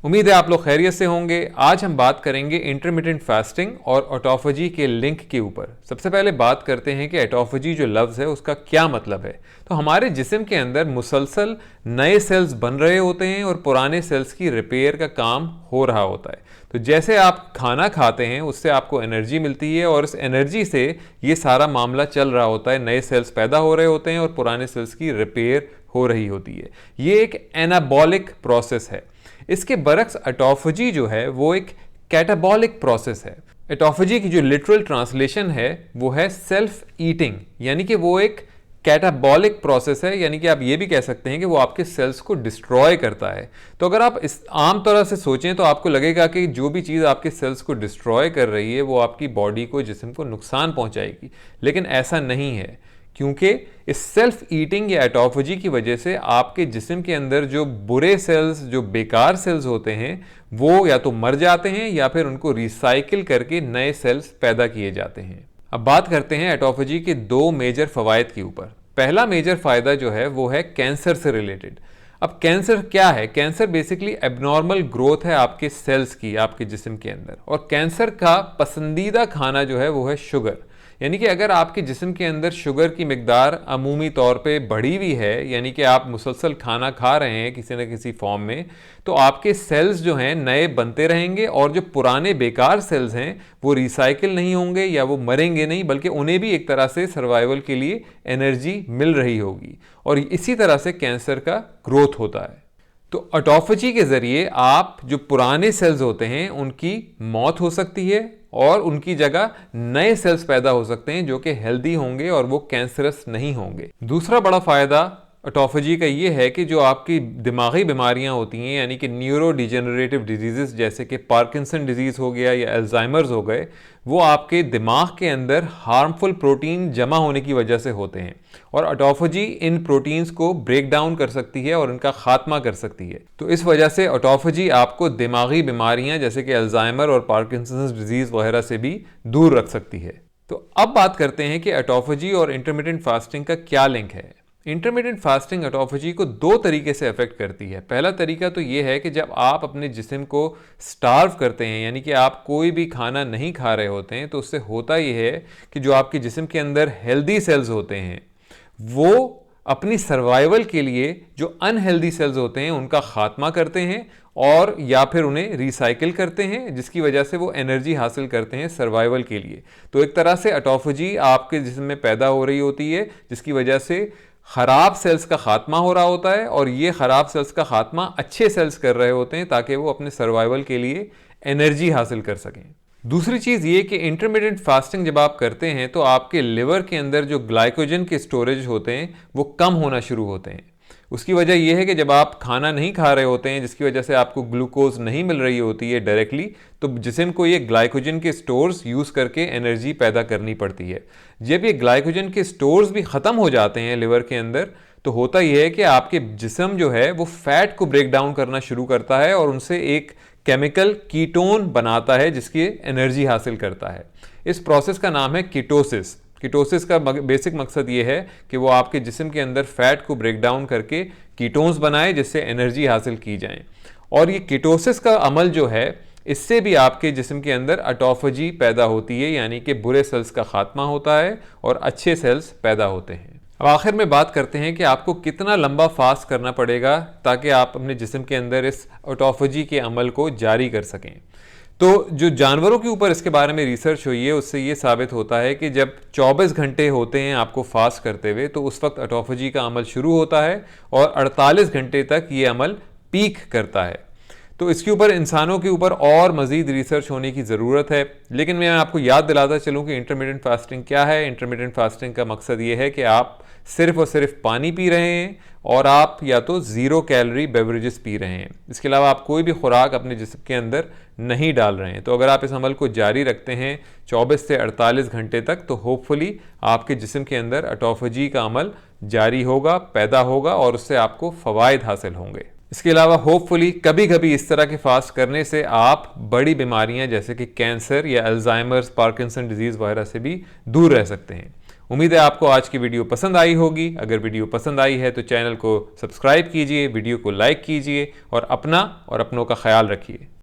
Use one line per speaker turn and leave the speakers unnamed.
उम्मीद है आप लोग खैरियत से होंगे। आज हम बात करेंगे इंटरमिटेंट फास्टिंग और ऑटोफेजी के लिंक के ऊपर। सबसे पहले बात करते हैं कि ऑटोफेजी जो लफ्ज़ है उसका क्या मतलब है। तो हमारे जिस्म के अंदर मुसलसल नए सेल्स बन रहे होते हैं और पुराने सेल्स की रिपेयर का काम हो रहा होता है। तो जैसे आप खाना खाते हैं उससे आपको एनर्जी मिलती है और इस एनर्जी से ये सारा मामला चल रहा होता है, नए सेल्स पैदा हो रहे होते हैं और पुराने सेल्स की रिपेयर हो रही होती है। ये एक एनाबॉलिक प्रोसेस है। इसके बरक्स ऑटोफेजी जो है वो एक कैटाबॉलिक प्रोसेस है। ऑटोफेजी की जो लिटरल ट्रांसलेशन है वो है सेल्फ ईटिंग, यानी कि वो एक कैटाबॉलिक प्रोसेस है, यानी कि आप ये भी कह सकते हैं कि वो आपके सेल्स को डिस्ट्रॉय करता है। तो अगर आप इस आम तरह से सोचें तो आपको लगेगा कि जो भी चीज़ आपके सेल्स को डिस्ट्रॉय कर रही है वो आपकी बॉडी को, जिस्म को नुकसान पहुंचाएगी, लेकिन ऐसा नहीं है, क्योंकि इस सेल्फ ईटिंग या ऑटोफेजी की वजह से आपके जिस्म के अंदर जो बुरे सेल्स, जो बेकार सेल्स होते हैं, वो या तो मर जाते हैं या फिर उनको रिसाइकिल करके नए सेल्स पैदा किए जाते हैं। अब बात करते हैं ऑटोफेजी के दो मेजर फवायद के ऊपर। पहला मेजर फायदा जो है वो है कैंसर से रिलेटेड। अब कैंसर क्या है? कैंसर बेसिकली एबनॉर्मल ग्रोथ है आपके सेल्स की, आपके जिस्म के अंदर। और कैंसर का पसंदीदा खाना जो है वो है शुगर, यानी कि अगर आपके जिस्म के अंदर शुगर की मिकदार अमूमी तौर पे बढ़ी हुई है, यानी कि आप मुसलसल खाना खा रहे हैं किसी न किसी फॉर्म में, तो आपके सेल्स जो हैं नए बनते रहेंगे और जो पुराने बेकार सेल्स हैं वो रिसाइकिल नहीं होंगे या वो मरेंगे नहीं, बल्कि उन्हें भी एक तरह से सर्वाइवल के लिए एनर्जी मिल रही होगी और इसी तरह से कैंसर का ग्रोथ होता है। तो ऑटोफेजी के जरिए आप जो पुराने सेल्स होते हैं उनकी मौत हो सकती है और उनकी जगह नए सेल्स पैदा हो सकते हैं जो कि हेल्दी होंगे और वो कैंसरस नहीं होंगे। दूसरा बड़ा फायदा ऑटोफेजी का ये है कि जो आपकी दिमागी बीमारियां होती हैं, यानी कि न्यूरो डिजेनरेटिव डिजीज़ जैसे कि पार्किंसन डिजीज़ हो गया या अल्जाइमर्स हो गए, वो आपके दिमाग के अंदर हार्मफुल प्रोटीन जमा होने की वजह से होते हैं और ऑटोफेजी इन प्रोटीन्स को ब्रेक डाउन कर सकती है और इनका खात्मा कर सकती है। तो इस वजह से ऑटोफेजी आपको दिमागी बीमारियां जैसे कि अल्जाइमर और पार्किंसन डिजीज़ वगैरह से भी दूर रख सकती है। तो अब बात करते हैं कि ऑटोफेजी और इंटरमिटेंट फास्टिंग का क्या लिंक है। इंटरमिटेंट फास्टिंग ऑटोफेजी को दो तरीके से अफेक्ट करती है। पहला तरीका तो ये है कि जब आप अपने जिस्म को स्टार्व करते हैं, यानी कि आप कोई भी खाना नहीं खा रहे होते हैं, तो उससे होता ये है कि जो आपके जिस्म के अंदर हेल्दी सेल्स होते हैं वो अपनी सर्वाइवल के लिए जो अनहेल्दी सेल्स होते हैं उनका खात्मा करते हैं और या फिर उन्हें रिसाइकिल करते हैं, जिसकी वजह से वो एनर्जी हासिल करते हैं सर्वाइवल के लिए। तो एक तरह से ऑटोफेजी आपके जिस्म में पैदा हो रही होती है जिसकी वजह से ख़राब सेल्स का खात्मा हो रहा होता है और ये ख़राब सेल्स का खात्मा अच्छे सेल्स कर रहे होते हैं ताकि वो अपने सर्वाइवल के लिए एनर्जी हासिल कर सकें। दूसरी चीज़ ये कि इंटरमिटेंट फास्टिंग जब आप करते हैं तो आपके लिवर के अंदर जो ग्लाइकोजन के स्टोरेज होते हैं वो कम होना शुरू होते हैं। उसकी वजह यह है कि जब आप खाना नहीं खा रहे होते हैं, जिसकी वजह से आपको ग्लूकोज नहीं मिल रही होती है डायरेक्टली, तो जिस्म को ये ग्लाइकोजन के स्टोर्स यूज़ करके एनर्जी पैदा करनी पड़ती है। जब ये ग्लाइकोजन के स्टोर्स भी ख़त्म हो जाते हैं लिवर के अंदर, तो होता यह है कि आपके जिस्म जो है वो फैट को ब्रेक डाउन करना शुरू करता है और उनसे एक केमिकल कीटोन बनाता है जिसकी एनर्जी हासिल करता है। इस प्रोसेस का नाम है कीटोसिस। कीटोसिस का बेसिक मकसद ये है कि वो आपके जिस्म के अंदर फैट को ब्रेक डाउन करके कीटोन्स बनाए जिससे एनर्जी हासिल की जाए। और ये कीटोसिस का अमल जो है इससे भी आपके जिस्म के अंदर ऑटोफेजी पैदा होती है, यानी कि बुरे सेल्स का खात्मा होता है और अच्छे सेल्स पैदा होते हैं। अब आखिर में बात करते हैं कि आपको कितना लंबा फास्ट करना पड़ेगा ताकि आप अपने जिस्म के अंदर इस ऑटोफेजी के अमल को जारी कर सकें। तो जो जानवरों के ऊपर इसके बारे में रिसर्च हुई है उससे ये साबित होता है कि जब 24 घंटे होते हैं आपको फास्ट करते हुए तो उस वक्त ऑटोफेजी का अमल शुरू होता है और 48 घंटे तक ये अमल पीक करता है। तो इसके ऊपर इंसानों के ऊपर और मज़ीद रिसर्च होने की ज़रूरत है, लेकिन मैं आपको याद दिलाता चलूँ कि इंटरमिटेंट फास्टिंग क्या है। इंटरमिटेंट फास्टिंग का मकसद ये है कि आप सिर्फ और सिर्फ पानी पी रहे हैं और आप या तो ज़ीरो कैलोरी बेवरेजेस पी रहे हैं, इसके अलावा आप कोई भी खुराक अपने जिस्म के अंदर नहीं डाल रहे हैं। तो अगर आप इस अमल को जारी रखते हैं 24 से 48 घंटे तक तो होपफुली आपके जिस्म के अंदर ऑटोफेजी का अमल जारी होगा, पैदा होगा और उससे आपको फ़वाइद हासिल होंगे। इसके अलावा होपफुली कभी कभी इस तरह के फास्ट करने से आप बड़ी बीमारियां जैसे कि कैंसर या अल्जाइमर्स, पार्किंसन डिजीज़ वगैरह से भी दूर रह सकते हैं। उम्मीद है आपको आज की वीडियो पसंद आई होगी। अगर वीडियो पसंद आई है तो चैनल को सब्सक्राइब कीजिए, वीडियो को लाइक कीजिए और अपना और अपनों का ख्याल रखिए।